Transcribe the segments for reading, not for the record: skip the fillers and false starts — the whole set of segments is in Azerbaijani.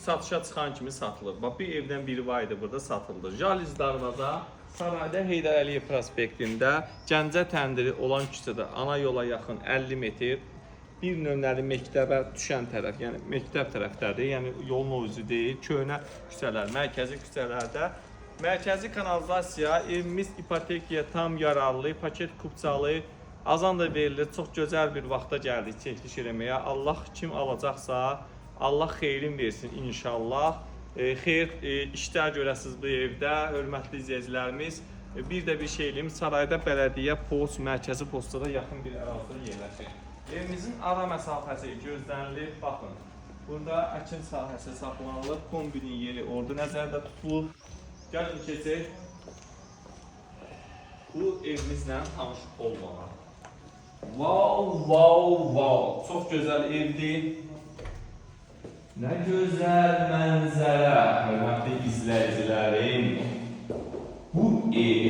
satışa çıxan kimi satılır. Bax, bir evdən biri var idi, burada satıldı. Jaliz darvaza Sarayda Heydər Əliyev prospektində Gəncə təndiri olan küçədə ana yola yaxın 50 metr bir nömrəli məktəbə düşən tərəf, yəni məktəb tərəfdədir. Yəni yolun o üzü deyil, köhnə küçələr, mərkəzi küçələrdə. Mərkəzi kanalizasiya, evimiz ipotekaya tam yararlı, paket kupçalı, azan da verilir. Çox gözəl bir vaxta gəldik çəkiliş eləməyə. Allah kim alacaqsa, Allah xeyrin versin inşallah. Xeyr işlər görəsiniz bu evdə, hörmətli izləyicilərimiz. Bir də bir şey eləyim, Sarayda bələdiyyə post, mərkəzi postada yaxın bir ərazidə yerləşir. Evimizin ara məsafəsi gözlənilir, baxın. Burada əkin sahəsi saxlanılır, kombinin yeri orada nəzərdə tutulur. Gəlin keçək, bu evimizlə tanış olmağa. Wow, çox gözəl evdir. Nə gözəl mənzərə, hörmətli izləyicilərim. Bu ev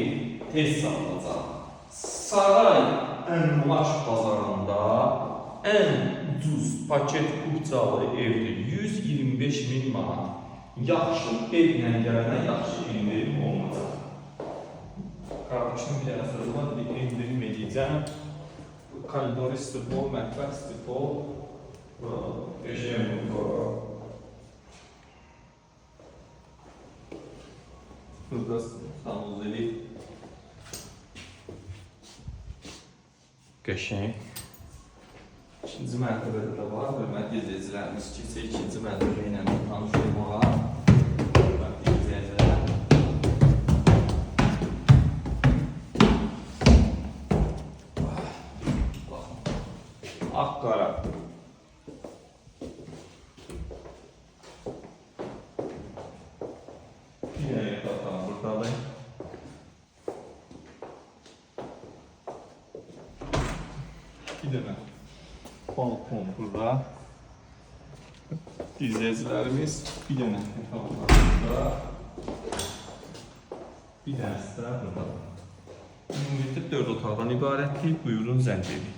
tez satılacaq. Saray Əmlak bazarında ən ucuz paket kupçalı evdir. 125.000 manat. Yaxşı evlə gələnə yaxşı indirim olmayacaq. Qardaşım bir dənə söz var, indirim edəcəm. Koridor istipol, mətbəx istipol. Burada sanuzeli qəşəng. İkinci mərtəbədə də var. Hörmətli izləyicilərimiz keçək ikinci mərtəbə ilə tanış olmağa. Hörmətli izləyicilər. Akkara. Bir dənə balkon burada. İzləyicilərimiz bir dənə burada. Bir dənəsi də burada. Ümumiyyətlə 4 otaqdan ibarətdir. Buyurun zəng edin.